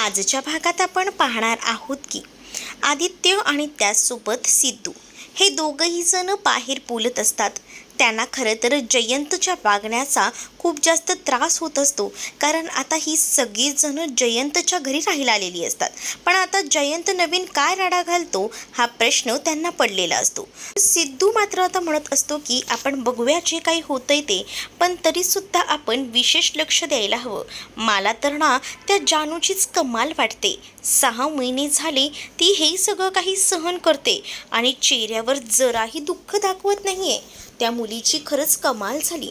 आजच्या भागात आपण पाहणार आहोत की आदित्य आणि त्याचसोबत सिद्धू हे दोघंही जण बाहेर बोलत असतात. त्यांना खरं तर जयंतच्या वागण्याचा खूप जास्त त्रास होत असतो, कारण आता ही सगळी जण जयंतच्या घरी राहायला आलेली असतात. पण आता जयंत नवीन काय राडा घालतो हा प्रश्न त्यांना पडलेला असतो. सिद्धू मात्र आता म्हणत असतो की आपण बघूया जे काही होतंय ते, पण तरीसुद्धा आपण विशेष लक्ष द्यायला हवं. मला तर ना त्या जानूचीच कमाल वाटते. 6 महिने झाले ती हे सगळं काही सहन करते आणि चेहऱ्यावर जराही दुःख दाखवत नाहीये. त्या मुलीची खरंच कमाल झाली.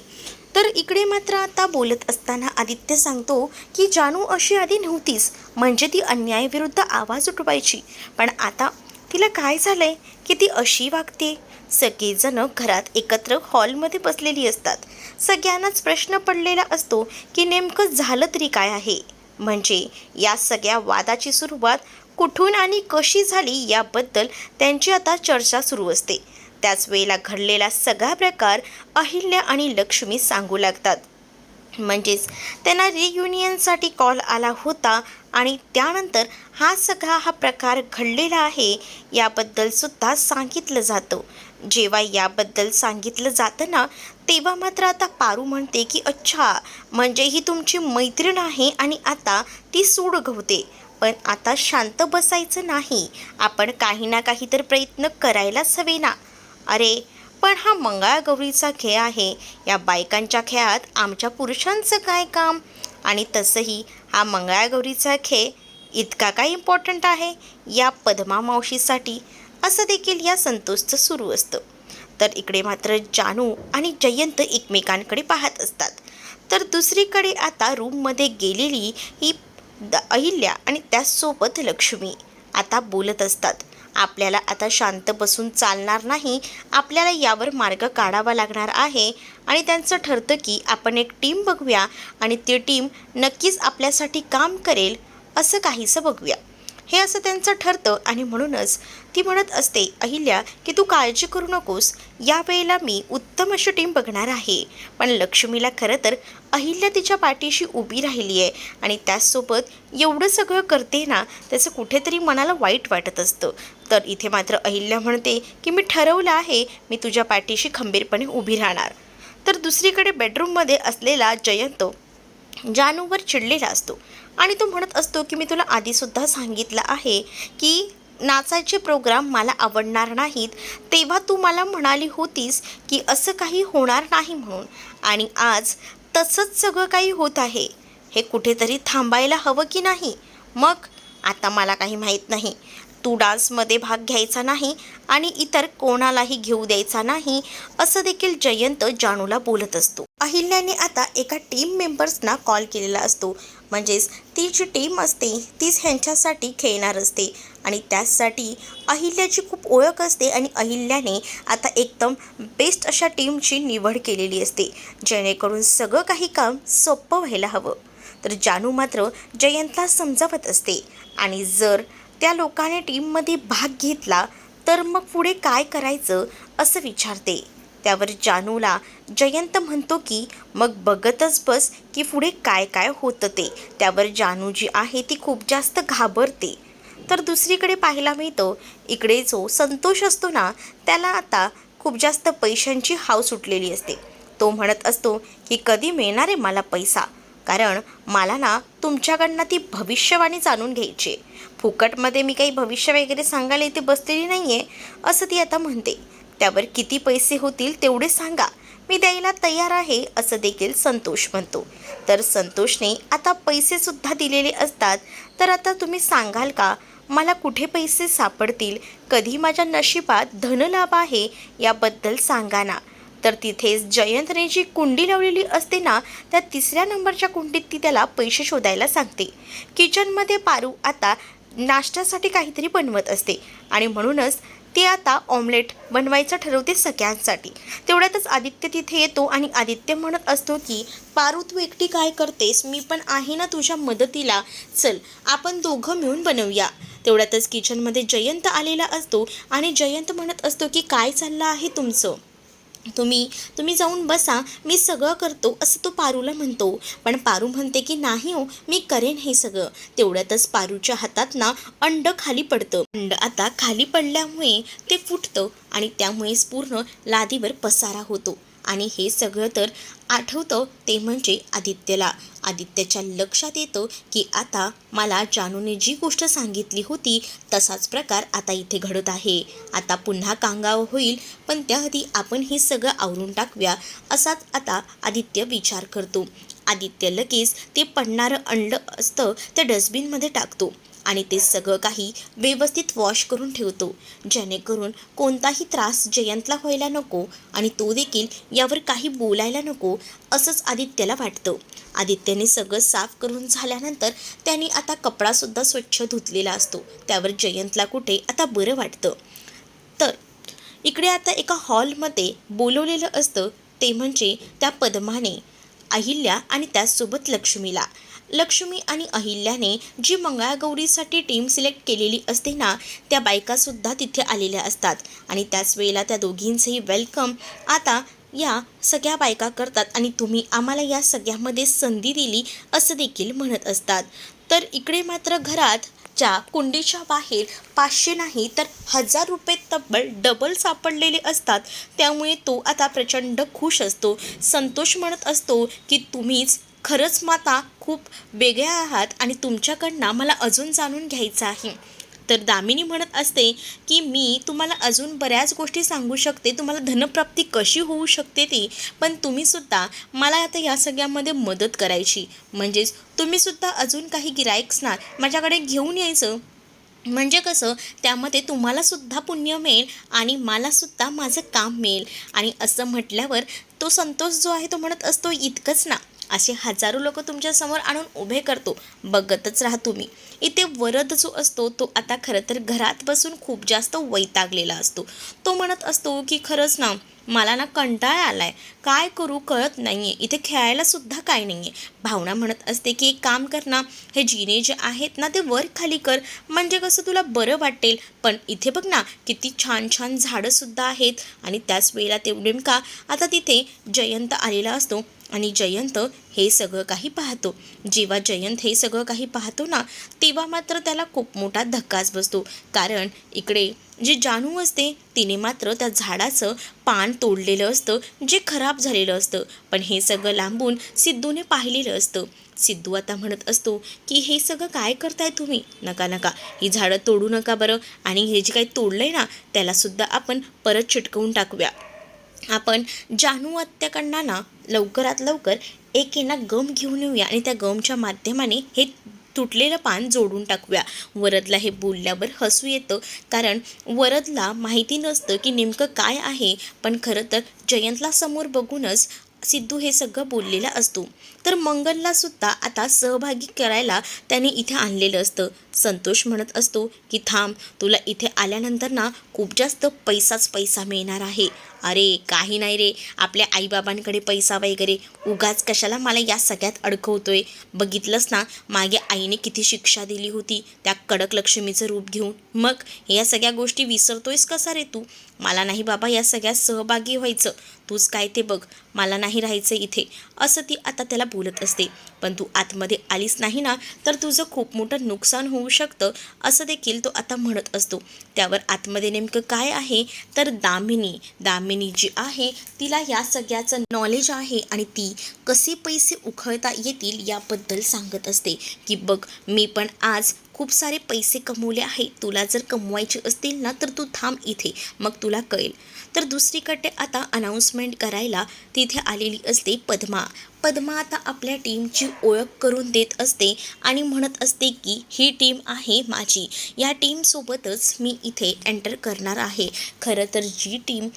तर इकडे मात्र आता बोलत असताना आदित्य सांगतो की जानू अशी आधी नव्हतीच, म्हणजे ती अन्यायाविरुद्ध आवाज उठवायची, पण आता तिला काय झालंय की ती अशी वागते. सगळेजण घरात एकत्र हॉलमध्ये बसलेली असतात. सगळ्यांनाच प्रश्न पडलेला असतो की नेमकं झालं तरी काय आहे. म्हणजे या सगळ्या वादाची सुरुवात कुठून आणि कशी झाली याबद्दल त्यांची आता चर्चा सुरू असते. त्याच वेळेला घडलेला सगळा प्रकार अहिल्या आणि लक्ष्मी सांगू लागतात. म्हणजेच त्यांना रियुनियनसाठी कॉल आला होता आणि त्यानंतर हा प्रकार घडलेला आहे याबद्दल सुद्धा सांगितलं जातं. जेव्हा याबद्दल सांगितलं जातं ना, तेव्हा मात्र आता पारू म्हणते की अच्छा, म्हणजे ही तुमची मैत्रीण आहे आणि आता ती सूड गवते. पण आता शांत बसायचं नाही, आपण काही ना काही तर प्रयत्न करायलाच हवे ना. अरे पण हा मंगळागौरीचा खेळ आहे, या बायकांच्या खेळात आमच्या पुरुषांचं काय काम. आणि तसंही हा मंगळागौरीचा खेळ इतका काय इम्पॉर्टंट आहे या पद्मा मावशीसाठी, असं देखील या संतोषचं सुरू असतं. तर इकडे मात्र जानू आणि जयंत एकमेकांकडे पाहत असतात. तर दुसरीकडे आता रूममध्ये गेलेली ही अहिल्या आणि त्याचसोबत लक्ष्मी आता बोलत असतात. आपल्याला आता शांत बसून चालणार नाही, आपल्याला यावर मार्ग काढावा लागणार आहे. आणि त्यांचं ठरतं की आपण एक टीम बघूया आणि ती टीम नक्कीच आपल्यासाठी काम करेल, असं काहीसं बघूया. हे असं त्यांचं ठरतं आणि म्हणूनच ती म्हणत असते अहिल्या की तू काळजी करू नकोस, यावेळेला मी उत्तम अशी टीम बघणार आहे. पण लक्ष्मीला खरं तर अहिल्या तिच्या पाठीशी उभी राहिली आहे आणि त्याचसोबत एवढं सगळं करते ना, त्याचं कुठेतरी मनाला वाईट वाटत असतं. तर इथे मात्र अहिल्या म्हणते की मी ठरवलं आहे, मी तुझ्या पाठीशी खंबीरपणे उभी राहणार. तर दुसरीकडे बेडरूममध्ये असलेला जयंत जानूवर चिडलेला असतो आणि तो म्हणत असतो की मी तुला आधीसुद्धा सांगितलं आहे की नाचायचे प्रोग्राम मला आवडणार नाहीत, तेव्हा तू मला म्हणाली होतीस की असं काही होणार नाही म्हणून, आणि आज तसंच सगळं काही होत आहे. हे कुठेतरी थांबायला हवं की नाही. मग आता मला काही माहीत नाही, तू डान्समध्ये भाग घ्यायचा नाही आणि इतर कोणालाही घेऊ द्यायचा नाही, असं देखील जयंत जानूला बोलत असतो. अहिल्याने आता एका टीम मेंबर्सना कॉल केलेला असतो. म्हणजेच ती जी टीम असते तीच ह्यांच्यासाठी खेळणार असते आणि त्याचसाठी अहिल्याची खूप ओळख असते आणि अहिल्याने आता एकदम बेस्ट अशा टीमची निवड केलेली असते, जेणेकरून सगळं काही काम सोपं व्हायला हवं. तर जानू मात्र जयंतला समजावत असते आणि जर त्या लोकांनी टीममध्ये भाग घेतला तर मग पुढे काय करायचं असं विचारते. त्यावर जानूला जयंत म्हणतो की मग बघतच बस की पुढे काय काय होतं ते. त्यावर जानू जी आहे ती खूप जास्त घाबरते. तर दुसरीकडे पाहायला मिळतं, इकडे जो संतोष असतो ना, त्याला आता खूप जास्त पैशांची हाव सुटलेली असते. तो म्हणत असतो की कधी मिळणार आहे मला पैसा, कारण मला ना तुमच्याकडनं ती भविष्यवाणी जाणून घ्यायची. फुकटमध्ये मी काही भविष्य वगैरे सांगायला इथे बसलेली नाही आहे, असं ती आता म्हणते. त्यावर किती पैसे होतील तेवढे सांगा, मी द्यायला तयार आहे, असं देखील संतोष म्हणतो. तर संतोषने आता पैसेसुद्धा दिलेले असतात. तर आता तुम्ही सांगाल का मला कुठे पैसे सापडतील, कधी माझ्या नशिबात धनलाभ आहे याबद्दल सांगा ना. तर तिथेच जयंतने जी कुंडी लावलेली असते ना, त्या 3ऱ्या नंबरच्या कुंडीत ती त्याला पैसे शोधायला सांगते. किचनमध्ये पारू आता नाश्त्यासाठी काहीतरी बनवत असते आणि म्हणूनच ती आता ऑमलेट बनवायचं ठरवते सगळ्यांसाठी. तेवढ्यातच आदित्य तिथे येतो आणि आदित्य म्हणत असतो की पारू तू एकटी काय करतेस, मी पण आहे ना तुझ्या मदतीला, चल आपण दोघं मिळून बनवूया. तेवढ्यातच किचनमध्ये जयंत आलेला असतो आणि जयंत म्हणत असतो की काय चाललं आहे तुमचं. तुम्ही तुम्ही जाऊन बसा, मी सगळं करतो असं तो पारूला म्हणतो. पण पारू म्हणते की नाही हो, मी करेन हे सगळं. तेवढ्यातच पारूच्या हातात ना अंड खाली पडतं. अंड आता खाली पडल्यामुळे ते फुटतं आणि त्यामुळेच पूर्ण लादीवर पसारा होतो. आणि हे सगळं तर आठवतं ते म्हणजे आदित्यला. आदित्यच्या लक्षात येतं की आता मला जानूने जी गोष्ट सांगितली होती तसाच प्रकार आता इथे घडत आहे. आता पुन्हा कांगाव होईल, पण त्याआधी आपण हे सगळं आवरून टाकूया असाच आता आदित्य विचार करतो. आदित्य लगेच ते पडणारं अंड असतं त्या डस्टबिनमध्ये टाकतो आणि ते सगळं काही व्यवस्थित वॉश करून ठेवतो, जेणेकरून कोणताही त्रास जयंतला व्हायला नको आणि तो देखील यावर काही बोलायला नको असंच आदित्यला वाटतं. आदित्यने सगळं साफ करून झाल्यानंतर त्यांनी आता कपडासुद्धा स्वच्छ धुतलेला असतो. त्यावर जयंतला कुठे आता बरं वाटतं. तर इकडे आता एका हॉलमध्ये बोलवलेलं असतं ते म्हणजे त्या पद्माने अहिल्या आणि त्याचसोबत लक्ष्मीला. लक्ष्मी आणि अहिल्याने जी मंगळागौरीसाठी टीम सिलेक्ट केलेली असते ना, त्या बायकासुद्धा तिथे आलेल्या असतात आणि त्याच वेळेला त्या दोघींचंही वेलकम आता या सगळ्या बायका करतात आणि तुम्ही आम्हाला या सगळ्यामध्ये संधी दिली असं देखील म्हणत असतात. तर इकडे मात्र घरात च्या कुंडीच्या बाहेर 500 नाही तर 1000 रुपये तब्बल डबल सापडलेले असतात. त्यामुळे तो आता प्रचंड खुश असतो. संतोष म्हणत असतो की तुम्हीच खरंच माता खूप वेगळ्या आहात आणि तुमच्याकडनं मला अजून जाणून घ्यायचं आहे. तर दामिनी म्हणत असते की मी तुम्हाला अजून बऱ्याच गोष्टी सांगू शकते, तुम्हाला धनप्राप्ती कशी होऊ शकते ती, पण तुम्हीसुद्धा मला आता या सगळ्यामध्ये मदत करायची. म्हणजेच तुम्हीसुद्धा अजून काही गिराईक्सना माझ्याकडे घेऊन यायचं. म्हणजे कसं त्यामध्ये तुम्हालासुद्धा पुण्य मिळेल आणि मलासुद्धा माझं काम मिळेल. आणि असं म्हटल्यावर तो संतोष जो आहे तो म्हणत असतो इतकंच ना, असे हजारो लोक तुमच्यासमोर आणून उभे करतो, बघतच राहा तुम्ही. इथे वरद जो असतो तो आता खरं तर घरात बसून खूप जास्त वैतागलेला असतो. तो म्हणत असतो की खरंच ना मला ना कंटाळा आलाय, काय करू कळत नाहीये, इथे खेळायला सुद्धा काय नाहीये. भावना म्हणत असते की एक काम कर ना, हे जिने जे आहेत ना ते वर खाली कर, म्हणजे कसं तुला बरं वाटेल. पण इथे बघ ना किती छान छान झाडंसुद्धा आहेत. आणि त्याच वेळेला ते नेमका आता तिथे जयंत आलेला असतो आणि जयंत हे सगळं काही पाहतो. जेव्हा जयंत हे सगळं काही पाहतो ना, तेव्हा मात्र त्याला खूप मोठा धक्काच बसतो. कारण इकडे जी जानू असते तिने मात्र त्या झाडाचं पान तोडलेलं असतं, जे खराब झालेलं असतं. पण हे सगळं लांबून सिद्धूने पाहिलेलं असतं. सिद्धू आता म्हणत असतो की हे सगळं काय करताय तुम्ही, नका नका, ही झाडं तोडू नका बरं. आणि हे जे काही तोडलंय ना त्यालासुद्धा आपण परत चिटकवून टाकूया. आपण जानू आत्याकडनं ना लवकरात लवकर एक ना गम घेऊन येऊया आणि त्या गमच्या माध्यमाने हे तुटलेलं पान जोडून टाकूया. वरदला हे बोलल्यावर हसू येतं, कारण वरदला माहिती नसतं की नेमकं काय आहे. पण खरं तर जयंतला समोर बघूनच सिद्धू हे सगळं बोललेला असतो. तर मंगलला सुद्धा आता सहभागी करायला त्याने इथे आणलेलं असतं. संतोष म्हणत असतो की थांब, तुला इथे आल्यानंतर ना खूप जास्त पैसाच पैसा मिळणार आहे. अरे काही नाही रे, आपल्या आईबाबांकडे पैसा वगैरे, उगाच कशाला मला या सगळ्यात अडकवतोय. बघितलंस ना मागे आईने किती शिक्षा दिली होती त्या कडक लक्ष्मीचं रूप घेऊन. मग या सगळ्या गोष्टी विसरतोयस कसा रे तू. मला नाही बाबा या सगळ्यात सहभागी व्हायचं, तूच काय ते बघ, मला नाही राहायचं इथे, असं ती आता त्याला बोलत असते. पण तू आतमध्ये आलीस नाही ना तर तुझं खूप मोठं नुकसान होऊ शकतं असं देखील तो आता म्हणत असतो. त्यावर आतमध्ये नेमकं काय आहे तर दामिनी जी आहे तिला या सगळ्याचं नॉलेज आहे आणि ती कसे पैसे उखळता येतील याबद्दल सांगत असते की बघ, मी पण आज खूप सारे पैसे कमवले आहे, तुला जर कमवायचे असतील ना तर तू थांब इथे, मग तुला कळेल. तर दुसरीकडे आता अनाऊन्समेंट करायला तिथे आलेली असते पद्मा आता आपल्या टीमची ओळख करून देत असते आणि म्हणत असते की ही टीम आहे माझी, या टीमसोबतच मी इथे एंटर करणार आहे. खरं तर जी टीम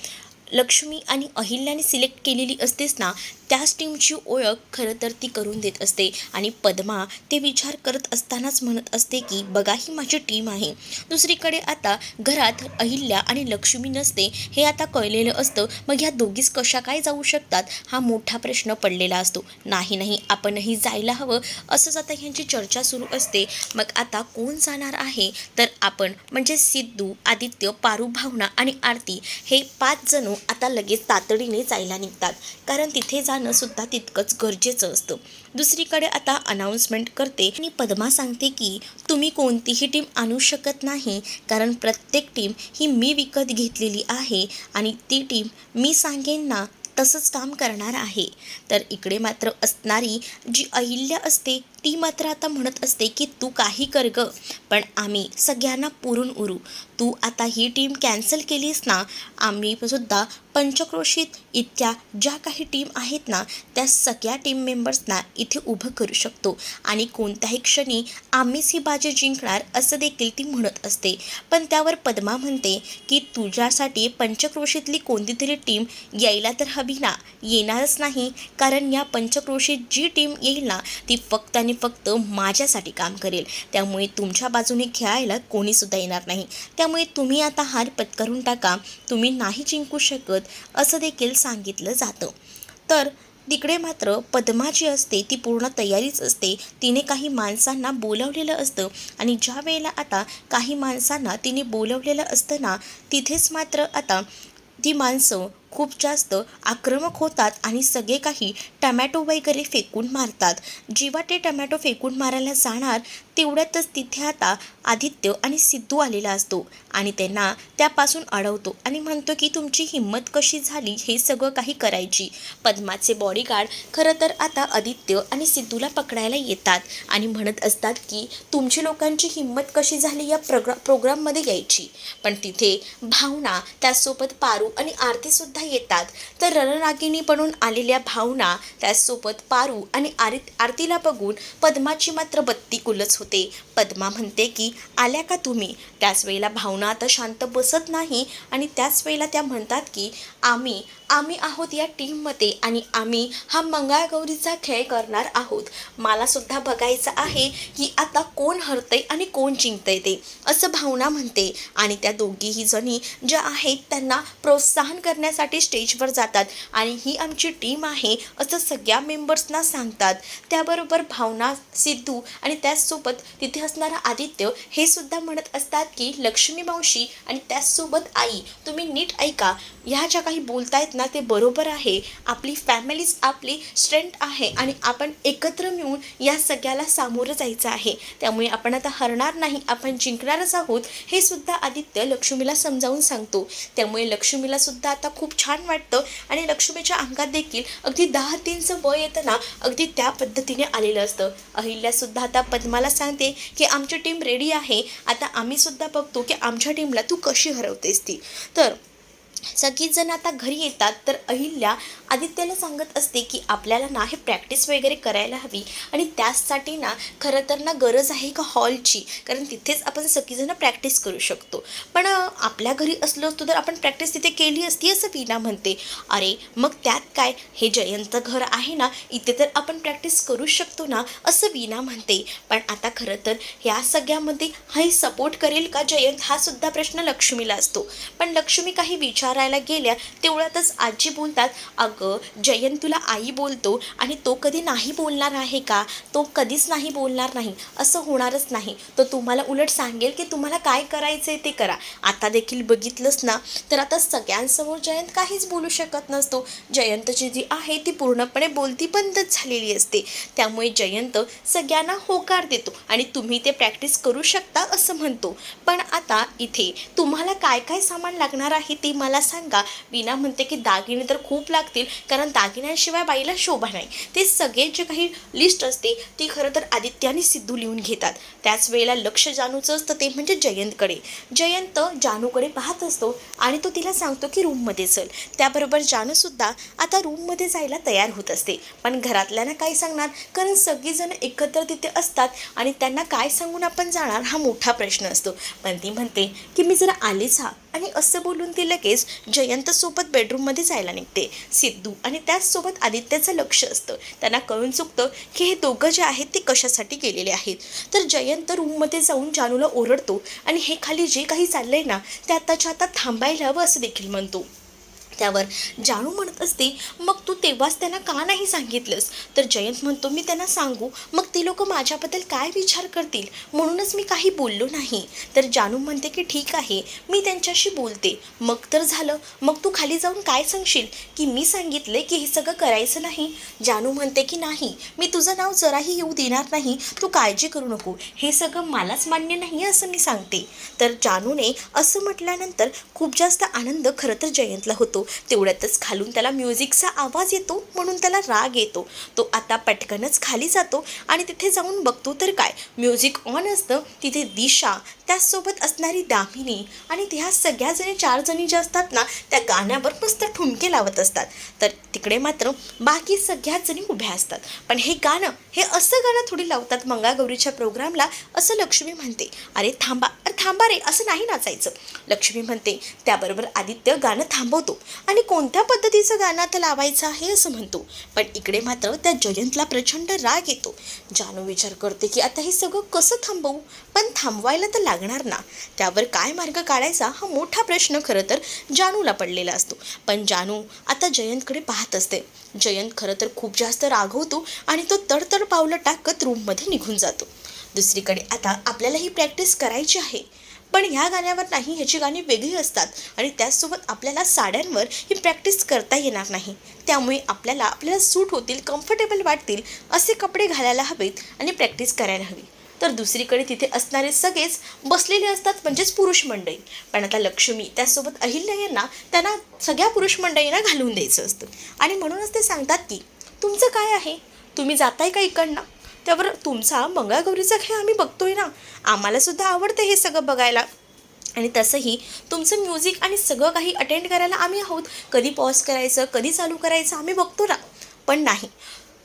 लक्ष्मी आणि अहिल्याने सिलेक्ट केलेली असतेस ना त्याच टीमची ओळख खरं तर ती करून देत असते. आणि पद्मा ते विचार करत असतानाच म्हणत असते की बघा ही माझी टीम आहे. दुसरीकडे आता घरात अहिल्या आणि लक्ष्मी नसते हे आता कळलेलं असतं. मग ह्या दोघीच कशा काय जाऊ शकतात हा मोठा प्रश्न पडलेला असतो. नाही आपणही जायला हवं असंच आता ह्यांची चर्चा सुरू असते. मग आता कोण जाणार आहे तर आपण म्हणजे सिद्धू, आदित्य, पारू, भावना आणि आरती हे 5 जण आता लगेच तातडीने जायला निघतात, कारण तिथे जाणं सुद्धा तितकंच गरजेचं असतं. दुसरीकडे आता अनाऊन्समेंट करते आणि पद्मा सांगते की तुम्ही कोणतीही टीम आणू शकत नाही, कारण प्रत्येक टीम ही मी विकत घेतलेली आहे आणि ती टीम मी सांगेन ना तसंच काम करणार आहे. तर इकडे मात्र असणारी जी अहिल्या असते ती मात्र आता म्हणत असते की तू काही कर ग, पण आम्ही सगळ्यांना पुरून उरू. तू आता ही टीम कॅन्सल केलीस ना, आम्ही सुद्धा पंचक्रोशीत इतक्या ज्या काही टीम आहेत ना त्या सगळ्या टीम मेंबर्सना इथे उभं करू शकतो आणि कोणत्याही क्षणी आम्हीच ही बाजी जिंकणार असं देखील ती म्हणत असते. पण त्यावर पद्मा म्हणते की तुझ्यासाठी पंचक्रोशीतली कोणती तरी टीम यायला तर हवी ना, येणारच नाही, कारण या पंचक्रोशीत जी टीम येईल ना ती फक्त आणि फक्त माझ्यासाठी काम करेल. त्यामुळे तुमच्या बाजूने खेळायला कोणीसुद्धा येणार नाही. त्यामुळे तुम्ही आता हार पत्करून टाका, तुम्ही नाही जिंकू शकत असं देखील सांगितलं जातं. तर तिकडे मात्र पद्मा जी असते ती पूर्ण तयारीच असते. तिने काही माणसांना बोलवलेलं असतं आणि ज्या वेळेला आता काही माणसांना तिने बोलवलेलं असतं ना तिथेच मात्र आता ती माणसं खूप जास्त आक्रमक होतात आणि सगळे काही टमॅटो वगैरे फेकून मारतात. जेव्हा ते टमॅटो फेकून मारायला जाणार तेवढ्यातच तिथे आता आदित्य आणि सिद्धू आलेला असतो आणि त्यांना त्यापासून अडवतो आणि म्हणतो की तुमची हिंमत कशी झाली हे सगळं काही करायची. पद्माचे बॉडीगार्ड खरं तर आता आदित्य आणि सिद्धूला पकडायला येतात आणि म्हणत असतात की तुमची लोकांची हिंमत कशी झाली या प्रोग्राममध्ये यायची. पण तिथे भावना त्यासोबत पारू आणि आरतीसुद्धा येतात. तर रणरागिणी बनून आलेल्या भावना त्यासोबत पारू आणि आरतीला बघून पद्माची मात्र बत्ती कुलच होते. पद्मा म्हणते की आल्या का तुम्ही. त्याच वेळेला भावना आता शांत बसत नाही आणि त्याच वेळेला त्या म्हणतात की आम्ही आहोत या टीममध्ये आणि आम्ही हा मंगळागौरीचा खेळ करणार आहोत. मला सुद्धा बघायचं आहे की आता कोण हरतंय आणि कोण जिंकतंय ते, असं भावना म्हणते. आणि त्या दोघीही जणी ज्या आहेत त्यांना प्रोत्साहन करण्यासाठी स्टेजवर जातात आणि ही आमची टीम आहे असं सगळ्या मेंबर्सना सांगतात. त्याबरोबर भावना, सिद्धू आणि त्याचसोबत तिथे असणारा आदित्य हे सुद्धा म्हणत असतात की लक्ष्मी मावशी आणि त्याचसोबत आई तुम्ही नीट ऐका, ह्या ज्या काही बोलतायत ना ते बरोबर आहे. आपली फॅमिलीच आपली स्ट्रेंथ आहे आणि आपण एकत्र मिळून या सगळ्याला सामोरं जायचं आहे. त्यामुळे आपण आता हरणार नाही, आपण जिंकणारच आहोत हे सुद्धा आदित्य लक्ष्मीला समजावून सांगतो. त्यामुळे लक्ष्मीला सुद्धा आता खूप छान वाटतं आणि लक्ष्मीच्या अंगात देखील अगदी 10-3चं वय येतं ना अगदी त्या पद्धतीने आलेलं असतं. अहिल्यासुद्धा आता पद्माला सांगते की आमची टीम रेडी आहे, आता आम्ही सुद्धा बघतो की आमच्या टीमला तू कशी हरवतेस ती. तर सगळीजण आता घरी येतात. तर अहिल्या आदित्यला सांगत असते की आपल्याला ना हे प्रॅक्टिस वगैरे करायला हवी आणि त्यासाठी ना खरं तर ना गरज आहे का हॉलची, कारण तिथेच आपण सगळीजणं प्रॅक्टिस करू शकतो. पण आपल्या घरी असलो असतो तर आपण प्रॅक्टिस तिथे केली असती असं वीणा म्हणते. अरे मग त्यात काय, हे जयंत घर आहे ना इथे तर आपण प्रॅक्टिस करू शकतो ना असं वीणा म्हणते. पण आता खरं तर ह्या सगळ्यामध्ये हाही सपोर्ट करेल का जयंत हा सुद्धा प्रश्न लक्ष्मीला असतो. पण लक्ष्मी काही विचारायला गेल्या तेवढ्यातच आजी बोलतात, अगं जयंत तुला आई बोलतो आणि तो कधी नाही बोलणार आहे का, तो कधीच नाही बोलणार नाही, असं होणारच नाही. तो तुम्हाला उलट सांगेल की तुम्हाला काय करायचं आहे ते करा. आता देखील बघितलंच ना तर आता सगळ्यांसमोर जयंत काहीच बोलू शकत नसतो. जयंतची जी आहे ती पूर्णपणे बोलती बंदच झालेली असते. त्यामुळे जयंत सगळ्यांना होकार देतो आणि तुम्ही ते प्रॅक्टिस करू शकता असं म्हणतो. पण आता इथे तुम्हाला काय काय सामान लागणार आहे ते मला सांगा. वीणा म्हणते की दागिने तर खूप लागतील, कारण दागिन्यांशिवाय बाईला शोभा नाही. ते सगळे जे काही लिस्ट असते ती खरं तर आदित्य आणि सिद्धू लिहून घेतात. त्याच वेळेला लक्ष जानूचं असतं ते म्हणजे जयंतकडे. जयंत जानूकडे पाहत असतो आणि तो तिला सांगतो की रूममध्ये चल. त्याबरोबर जानूसुद्धा आता रूममध्ये जायला तयार होत असते. पण घरातल्यांना काय सांगणार, कारण सगळीजण एकत्र तिथे असतात आणि त्यांना काय सांगून आपण जाणार हा मोठा प्रश्न असतो. पण ती म्हणते की मी जरा आलीच हा, आणि असं बोलून ती लगेच जयंतसोबत बेडरूममध्ये जायला निघते. सिद्धू आणि त्याचसोबत आदित्यचं लक्ष असतं. त्यांना कळून चुकतं की हे दोघं जे आहेत ते कशासाठी गेलेले आहेत. तर जयंत रूममध्ये जाऊन जानूला ओरडतो आणि हे खाली जे काही चाललंय ना ते आत्ताच्या आता थांबायला हवं असं देखील म्हणतो. त्यावर जानू म्हणत असते, मग तू तेव्हाच त्यांना का नाही सांगितलंस? तर जयंत म्हणतो, मी त्यांना सांगू मग ते लोक माझ्याबद्दल काय विचार करतील, म्हणूनच मी काही बोललो नाही. तर जानू म्हणते की ठीक आहे, मी त्यांच्याशी बोलते. मग तर झालं, मग तू खाली जाऊन काय सांगशील की मी सांगितले की हे सगळं करायचं नाही? जानू म्हणते की नाही, मी तुझं नाव जराही येऊ देणार नाही, तू काळजी करू नको, हे सगळं मलाच मान्य नाही असं मी सांगते. तर जानूने असं म्हटल्यानंतर खूप जास्त आनंद खरं तर जयंतला होतो. तेवढ्यातच खालून त्याला म्युझिकचा आवाज येतो, म्हणून त्याला राग येतो. तो आता पटकनच खाली जातो आणि तिथे जाऊन बघतो तर काय, म्युझिक ऑन असतं. तिथे दिशा, त्याचसोबत असणारी दामिनी आणि त्या सगळ्या जणी 4 जणी ज्या असतात ना, त्या गाण्यावर मस्त ठुमके लावत असतात. तर तिकडे मात्र बाकी सगळ्याच जणी उभ्या असतात. पण हे गाणं, हे असं गाणं थोडी लावतात मंगळागौरीच्या प्रोग्रामला, असं लक्ष्मी म्हणते. अरे थांबा रे, असं नाही नाचायचं, लक्ष्मी म्हणते. त्याबरोबर आदित्य गाणं थांबवतो आणि कोणत्या पद्धतीचं गाणं आता लावायचं आहे असं म्हणतो. पण इकडे मात्र त्या जयंतला प्रचंड राग येतो. जानू विचार करते की आता हे सगळं कसं थांबवू, पण थांबवायला तर लागणार ना. त्यावर काय मार्ग काढायचा हा मोठा प्रश्न खरं तर जानूला पडलेला असतो. पण जानू आता जयंतकडे पाहत असते. जयंत खरं तर खूप जास्त रागवतो आणि तो तडतड पावलं टाकत रूममध्ये निघून जातो. दुसरीकडे आता आपल्याला ही प्रॅक्टिस करायची आहे, पण ह्या गाण्यावर नाही, ह्याची गाणी वेगळी असतात आणि त्याचसोबत आपल्याला साड्यांवर ही प्रॅक्टिस करता येणार नाही. त्यामुळे आपल्याला सूट होतील, कम्फर्टेबल वाटतील असे कपडे घालायला हवेत आणि प्रॅक्टिस करायला हवी. तर दुसरीकडे तिथे असणारे सगळेच बसलेले असतात, म्हणजेच पुरुष मंडळी. पण आता लक्ष्मी त्याचसोबत अहिल्या यांना त्यांना सगळ्या पुरुष मंडळींना घालून द्यायचं असतं आणि म्हणूनच ते सांगतात की तुमचं काय आहे, तुम्ही जाताय का इकडनं? त्यावर तुमचा मंगळागौरीचा खेळ आम्ही बघतोय ना, आम्हालासुद्धा आवडतं हे सगळं बघायला, आणि तसंही तुमचं म्युझिक आणि सगळं काही अटेंड करायला आम्ही आहोत. कधी पॉज करायचं, कधी चालू करायचं आम्ही बघतो ना. पण नाही,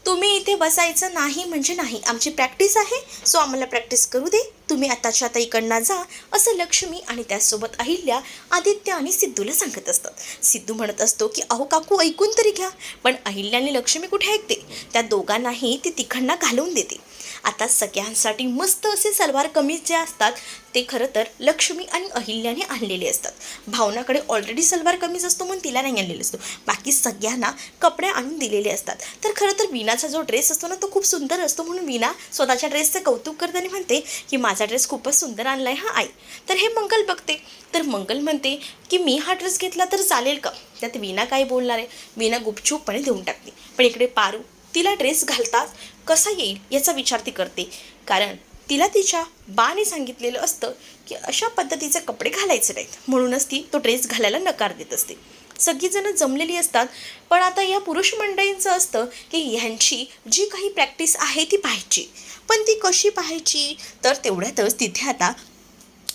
तुम्ही इथे बसायचं नाही म्हणजे नाही, आमची प्रॅक्टिस आहे, सो आम्हाला प्रॅक्टिस करू दे, तुम्ही आताच्या आता इकडनं जा, असं लक्ष्मी आणि त्याचसोबत अहिल्या आदित्य आणि सिद्धूला सांगत असतात. सिद्धू म्हणत असतो की अहो काकू ऐकून तरी घ्या. पण अहिल्या आणि लक्ष्मी कुठे ऐकते, त्या दोघांनाही ती तिकडनं घालवून देते. आता सगळ्यांसाठी मस्त असे सलवार कमीज जे असतात ते खरं तर लक्ष्मी आणि अहिल्याने आणलेले असतात. भावनाकडे ऑलरेडी सलवार कमीज असतो म्हणून तिला नाही आणलेला असतो, बाकी सगळ्यांना कपडे आणून दिलेले असतात. तर खरं तर वीणाचा जो ड्रेस असतो ना तो खूप सुंदर असतो, म्हणून वीणा स्वतःच्या ड्रेसचं कौतुक करताना म्हणते की माझा ड्रेस खूपच सुंदर आणला आहे हा आई. तर हे मंगल बघते, तर मंगल म्हणते की मी हा ड्रेस घेतला तर चालेल का? त्यात वीणा काय बोलणार आहे, वीणा गुपचूपपणे देऊन टाकते. पण इकडे पारू तिला ड्रेस घालता कसा येईल याचा विचार ती करते, कारण तिला तिच्या बाने सांगितलेलं असतं की अशा पद्धतीचे कपडे घालायचे नाहीत, म्हणूनच ती तो ड्रेस घालायला नकार देत असते. सगळीजणं जमलेली असतात, पण आता या पुरुष मंडळींचं असतं की ह्यांची जी काही प्रॅक्टिस आहे ती पाहायची. पण ती कशी पाहायची, तर तेवढ्यातच तिथे आता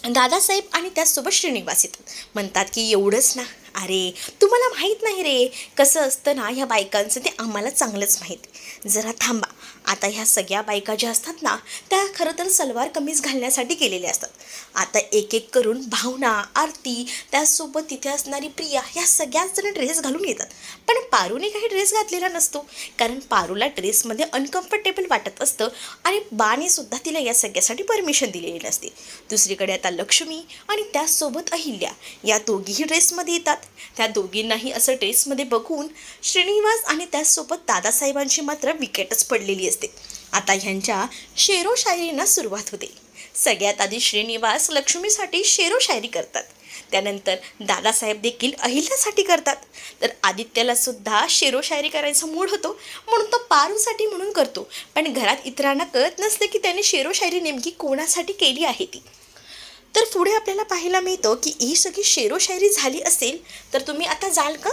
दादासाहेब आणि त्याचसोबत श्रीनिवास येतात. म्हणतात की एवढंच ना, अरे तुम्हाला माहीत नाही रे कसं असतं ना ह्या बायकांचं, ते आम्हाला चांगलंच माहीत, जरा थांबा. आता ह्या सगळ्या बायका ज्या असतात ना त्या खरं तर सलवार कमीज घालण्यासाठी केलेल्या असतात. आता एक एक करून भावना, आरती, त्याचसोबत तिथे असणारी प्रिया, ह्या सगळ्याच जण ड्रेस घालून येतात. पण पारूने काही ड्रेस घातलेला नसतो, कारण पारूला ड्रेसमध्ये अनकम्फर्टेबल वाटत असतं आणि बानेसुद्धा तिला या सगळ्यासाठी परमिशन दिलेली नसते. दुसरीकडे आता लक्ष्मी आणि त्याचसोबत अहिल्या या दोघीही ड्रेसमध्ये येतात. त्या दोघींनाही असं ड्रेसमध्ये बघून श्रीनिवास आणि त्याचसोबत दादासाहेबांची मात्र विकेटच पडलेली असते. आता ह्यांच्या शेरो शायरींना सुरुवात होते. सगळ्यात आधी श्रीनिवास लक्ष्मीसाठी शेरो शायरी करतात, त्यानंतर दादासाहेब देखील अहिल्यासाठी करतात. तर आदित्याला सुद्धा शेरो शायरी करायचा मूड होतो, म्हणून तो पारूसाठी म्हणून करतो. पण घरात इतरांना कळत नसतं की त्याने शेरो शायरी नेमकी कोणासाठी केली आहे ती. तर पुढे आपल्याला पाहायला मिळतं की ही सगळी शेरो शायरी झाली असेल तर तुम्ही आता जाल का,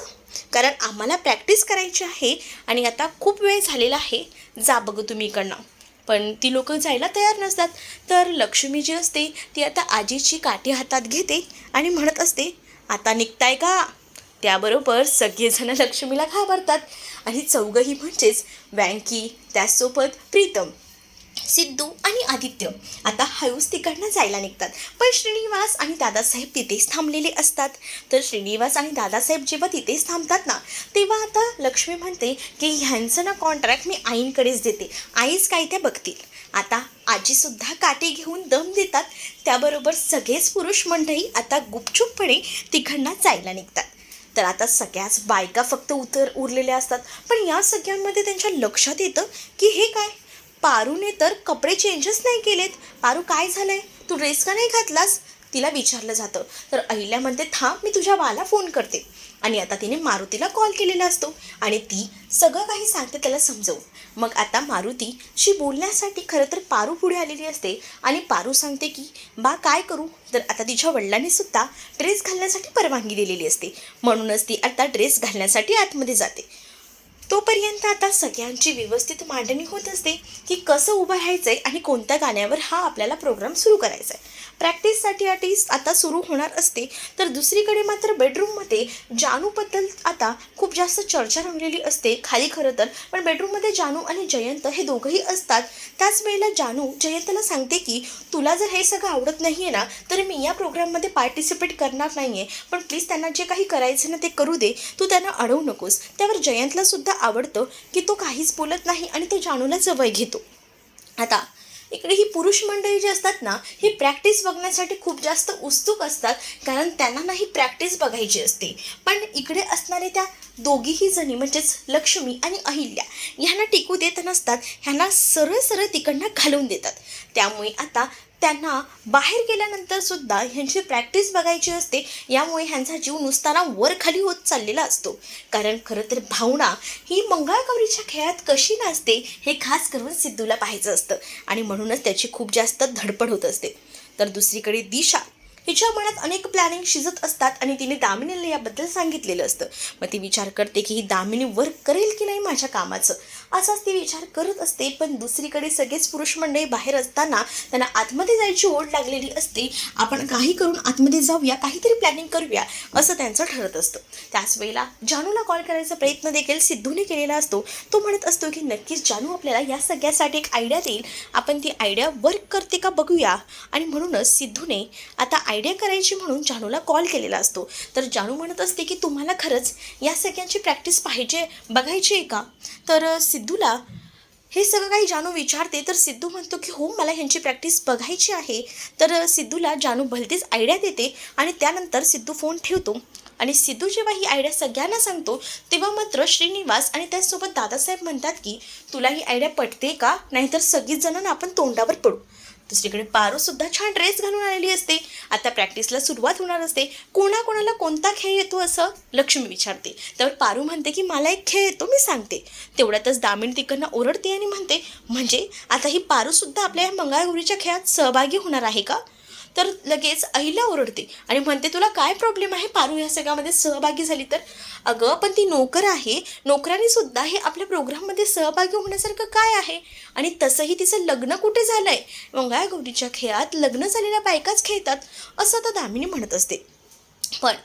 कारण आम्हाला प्रॅक्टिस करायची आहे आणि आता खूप वेळ झालेला आहे, जा बघू तुम्ही इकडनं. पण ती लोक जायला तयार नसतात. तर लक्ष्मी जी असते ती आता आजीची काठी हातात घेते आणि म्हणत असते आता निघताय का? त्याबरोबर सगळेजण लक्ष्मीला घाबरतात आणि चौघही म्हणजेच वँकी, त्याचसोबत प्रीतम, सिद्धू आणि आदित्य आता हळूच तिकडनं जायला निघतात. पण श्रीनिवास आणि दादासाहेब तिथेच थांबलेले असतात. तर श्रीनिवास आणि दादासाहेब जेव्हा तिथेच थांबतात ना, तेव्हा आता लक्ष्मी म्हणते की ह्यांचं ना कॉन्ट्रॅक्ट मी आईंकडेच देते, आईच काय त्या बघतील. आता आजीसुद्धा काठी घेऊन दम देतात. त्याबरोबर सगळेच पुरुष मंडळी आता गुपचूपपणे तिकडनं जायला निघतात. तर आता सगळ्याच बायका फक्त उरलेल्या असतात. पण या सगळ्यांमध्ये त्यांच्या लक्षात येतं की हे काय, पारूने तर कपडे चेंजच नाही केलेत. पारू काय झालंय, तू ड्रेस का नाही घातलास, तिला विचारलं जातं. तर अहिल्या म्हणते थांब मी तुझ्या बाला फोन करते. आणि आता तिने मारुतीला कॉल केलेला असतो आणि ती सगळं काही सांगते त्याला समजवून. मग आता मारुतीशी बोलण्यासाठी खरं तर पारू पुढे आलेली असते आणि पारू सांगते की बा काय करू. तर आता तिच्या वडिलांनी सुद्धा ड्रेस घालण्यासाठी परवानगी दिलेली असते, म्हणूनच ती आता ड्रेस घालण्यासाठी आतमध्ये जाते. तोपर्यंत आता सगळ्यांची व्यवस्थित मांडणी होत असते की कसं उभं राहायचं आहे आणि कोणत्या गाण्यावर हा आपल्याला प्रोग्राम सुरू करायचा आहे. प्रॅक्टिससाठी आता सुरू होणार असते. तर दुसरीकडे मात्र बेडरूममध्ये जानूबद्दल आता खूप जास्त चर्चा रंगलेली असते खाली खरं तर. पण बेडरूममध्ये जानू आणि जयंत हे दोघंही असतात. त्याच वेळेला जानू जयंतला सांगते की तुला जर हे सगळं आवडत नाही आहे ना तर मी या प्रोग्राममध्ये पार्टिसिपेट करणार नाही आहे, पण प्लीज त्यांना जे काही करायचं ना ते करू दे, तू त्यांना अडवू नकोस. त्यावर जयंतला सुद्धा आवडतं की तो काहीच बोलत नाही आणि तो जानूला जवळ घेतो. आता इकडे ही पुरुष मंडळी जी असतात ना ही प्रॅक्टिस बघण्यासाठी खूप जास्त उत्सुक असतात, कारण त्यांना नाही प्रॅक्टिस बघायची असते. पण इकडे असणारे त्या दोघीही जणी म्हणजेच लक्ष्मी आणि अहिल्या ह्यांना टिकू देत नसतात, ह्यांना सरळ सरळ तिकडनं घालून देतात. त्यामुळे आता त्यांना बाहेर गेल्यानंतर सुद्धा ह्यांची प्रॅक्टिस बघायची असते. यामुळे ह्यांचा जीव नुसताना वर खाली होत चाललेला असतो, कारण खरं तर भावना ही मंगळागौरीच्या खेळात कशी नाचते हे खास करून सिद्धूला पाहायचं असतं आणि म्हणूनच त्याची खूप जास्त धडपड होत असते. तर दुसरीकडे दिशा हिच्या मनात अनेक प्लॅनिंग शिजत असतात आणि तिने दामिनीला याबद्दल सांगितलेलं असतं. मग ती विचार करते की ही दामिनी वर्क करेल की नाही माझ्या कामाचं, असाच ती विचार करत असते. पण दुसरीकडे सगळेच पुरुष मंडळी बाहेर असताना त्यांना आतमध्ये जायची ओढ लागलेली असते. आपण काही करून आतमध्ये जाऊया, काहीतरी प्लॅनिंग करूया असं त्यांचं ठरत असतं. त्याच वेळेला जानूला कॉल करायचा प्रयत्न देखील सिद्धूने केलेला असतो. तो म्हणत असतो की नक्कीच जानू आपल्याला या सगळ्यासाठी एक आयडिया देईल, आपण ती आयडिया वर्क करते का बघूया. आणि म्हणूनच सिद्धूने आता आयडिया करायची म्हणून जानूला कॉल केलेला असतो. तर जानू म्हणत असते की तुम्हाला खरंच या सगळ्यांची प्रॅक्टिस बघायची आहे का. तर सिद्धूला हे सगळं काही जानू विचारते. तर सिद्धू म्हणतो की हो मला ह्यांची प्रॅक्टिस बघायची आहे. तर सिद्धूला जानू भलतीच आयडिया देते आणि त्यानंतर सिद्धू फोन ठेवतो. आणि सिद्धू जेव्हा ही आयडिया सगळ्यांना सांगतो तेव्हा मात्र श्रीनिवास आणि त्याचसोबत दादासाहेब म्हणतात की तुला ही आयडिया पटते का, नाहीतर सगळीच जणांना आपण तोंडावर पडू. दुसरीकडे पारूसुद्धा छान ड्रेस घालून आलेली असते. आता प्रॅक्टिसला सुरुवात होणार असते. कोणाकोणाला कोणता खेळ येतो असं लक्ष्मी विचारते. त्यावर पारू म्हणते की मला एक खेळ येतो, मी सांगते. तेवढ्यातच दामिनी तिकडनं ओरडते आणि म्हणते म्हणजे आता ही पारूसुद्धा आपल्या या मंगळागौरीच्या खेळात सहभागी होणार आहे का. तर लगेच अहिल्या ओरडते आणि म्हणते तुला काय प्रॉब्लेम आहे पारू ह्या सगळ्यामध्ये सहभागी झाली तर. अगं पण ती नोकर आहे, नोकरांनी सुद्धा हे आपल्या प्रोग्राममध्ये सहभागी होण्यासारखं काय आहे. आणि तसंही तिचं लग्न कुठे झालं आहे, मंगळागौरीच्या खेळात लग्न झालेल्या बायकाच खेळतात असं तर दामिनी म्हणत असते. पण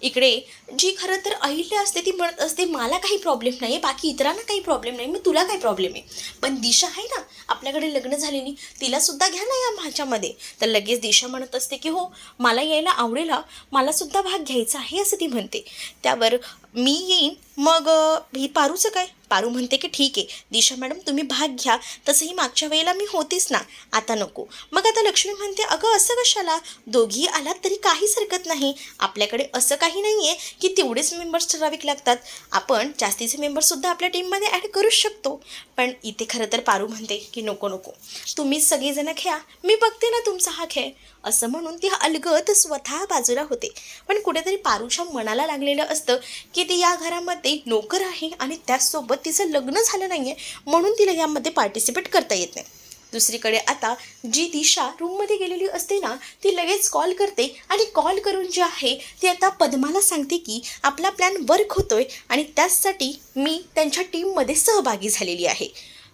इकडे जी खरं तर अहिल्या असते ती म्हणत असते मला काही प्रॉब्लेम नाही आहे, बाकी इतरांना काही प्रॉब्लेम नाही, मग तुला काय प्रॉब्लेम आहे. पण दिशा आहे ना आपल्याकडे लग्न झालेली, तिलासुद्धा घ्या ना या माझ्यामध्ये. तर लगेच दिशा म्हणत असते की हो मला यायला आवडेल, मलासुद्धा भाग घ्यायचा आहे असं ती म्हणते. त्यावर मी येईन मग ही पारूचं काय. पारू म्हणते की ठीक आहे दिशा मॅडम तुम्ही भाग घ्या, तसंही मागच्या वेळेला मी होतीच ना, आता नको. मग आता लक्ष्मी म्हणते अगं असं कशाला, दोघी आलात तरी काहीच हरकत नाही, आपल्याकडे असं काही नाही आहे की तेवढेच मेंबर्स ठराविक लागतात, आपण जास्तीचे मेंबर्ससुद्धा आपल्या टीममध्ये ॲड करू शकतो. पण इथे खरं तर पारू म्हणते की नको नको तुम्हीच सगळेजणं खेळा, मी बघते ना तुमचा हा खेळ. असं म्हणून ती अलगद स्वतः बाजूला होते. पण कुठेतरी पारूच्या मनाला लागलेलं असतं की ती या घरामध्ये नोकर आहे आणि त्याचसोबत तिचं लग्न झालं नाही आहे, म्हणून तिला यामध्ये पार्टिसिपेट करता येत नाही. दुसरीकडे आता जी दिशा रूममध्ये गेलेली असते ना ती लगेच कॉल करते आणि कॉल करून जे आहे ती आता पद्माला सांगते की आपला प्लॅन वर्क होतोय आणि त्याचसाठी मी त्यांच्या टीममध्ये सहभागी झालेली आहे.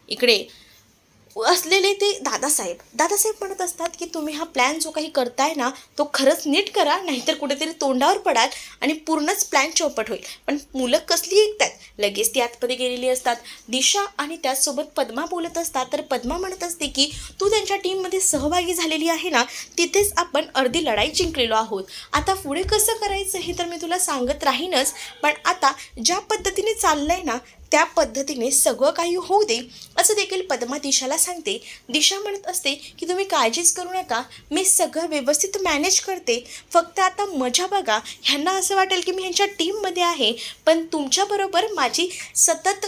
इकडे असलेले ते दादासाहेब म्हणत असतात की तुम्ही हा प्लॅन जो काही करताय ना तो खरंच नीट करा, नाहीतर कुठेतरी तोंडावर पडाल आणि पूर्णच प्लॅन चौपट होईल. पण मुलं कसली ऐकतात, लगेच ती आतमध्ये गेलेली असतात. दिशा आणि त्याचसोबत पद्मा बोलत असतात. तर पद्मा म्हणत असते की तू त्यांच्या टीममध्ये सहभागी झालेली आहे ना, तिथेच आपण अर्धी लढाई जिंकलेलो आहोत, आता पुढे कसं करायचं हे तर मी तुला सांगत राहीनच, पण आता ज्या पद्धतीने चाललं आहे ना त्या पद्धतीने सगळं काही होऊ दे असं देखील पद्मा दिशाला सांगते. दिशा म्हणत असते की तुम्ही काळजीच करू नका, मी सगळं व्यवस्थित मॅनेज करते, फक्त आता मजा बघा. ह्यांना असं वाटेल की मी ह्यांच्या टीममध्ये आहे, पण तुमच्याबरोबर माझी सतत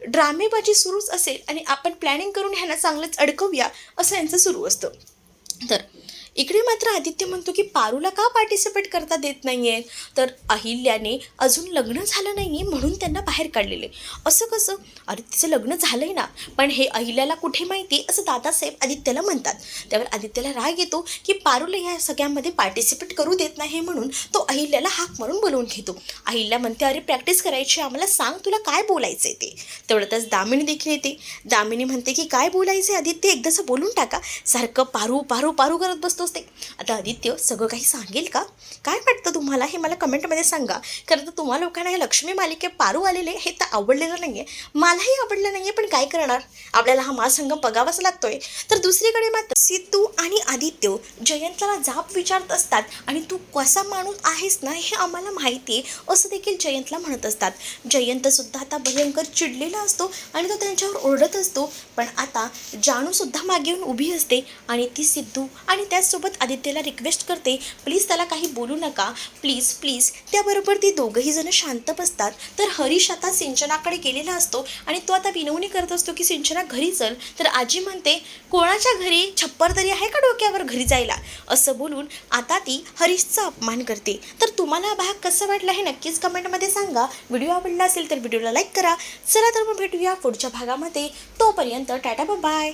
ड्रामेबाजी सुरूच असेल आणि आपण प्लॅनिंग करून ह्यांना चांगलंच अडकवूया असं यांचं सुरू असतं. तर इकडे मात्र आदित्य म्हणतो की पारूला का पार्टिसिपेट करता देत नाही आहे, तर अहिल्याने अजून लग्न झालं नाही आहे म्हणून त्यांना बाहेर काढलेले. असं कसं, अरे तिचं लग्न झालं आहे ना, पण हे अहिल्याला कुठे माहिती असं दादासाहेब आदित्यला म्हणतात. त्यावर आदित्यला राग येतो की पारूला ह्या सगळ्यामध्ये पार्टिसिपेट करू देत नाही म्हणून तो अहिल्याला हाक मारून बोलवून घेतो. अहिल्या म्हणते अरे प्रॅक्टिस करायची, आम्हाला सांग तुला काय बोलायचं आहे ते. तेवढ्यातच दामिनी देखील येते. दामिनी म्हणते की काय बोलायचं आहे आदित्य, एकदाचं बोलून टाका, सारखं पारू पारू पारू करत बसतो. आता आदित्य सगळं काही सांगेल का, काय वाटतं तुम्हाला हे मला कमेंटमध्ये सांगा. खरं तर तुम्हा लोकांना हे लक्ष्मी मालिके पारू आलेले हे तर आवडलेलं नाही आहे, मलाही आवडलं नाही आहे, पण काय करणार, आपल्याला हा महासंगम बघावाच लागतोय. तर दुसरीकडे मात्र सिद्धू आणि आदित्य जयंतला जाब विचारत असतात आणि तू कसा माणूस आहेस ना हे आम्हाला माहिती आहे असं देखील जयंतला म्हणत असतात. जयंतसुद्धा आता भयंकर चिडलेला असतो आणि तो त्यांच्यावर ओरडत असतो. पण आता जानूसुद्धा मागे येऊन उभी असते आणि ती सिद्धू आणि त्याचसोबत आदित्यला रिक्वेस्ट करते प्लीज त्याला काही बोलू नका, प्लीज प्लीज. त्याबरोबर ती दोघंही जण शांत बसतात. तर हरीश आता सिंचनाकडे गेलेला असतो आणि तो आता विनवणी करत असतो की सिंचना घरी चल. तर आजी म्हणते कोणाच्या घरी, छप्पर तरी आहे का डोक्यावर घरी जायला, असं बोलून आता ती हरीशचा अपमान करते. तर तुम्हाला हा भाग कसा वाटला हे नक्कीच कमेंटमध्ये सांगा. व्हिडिओ आवडला असेल तर व्हिडिओला लाईक करा. चला तर मग भेटूया पुढच्या भागामध्ये. तोपर्यंत टाटा बाय.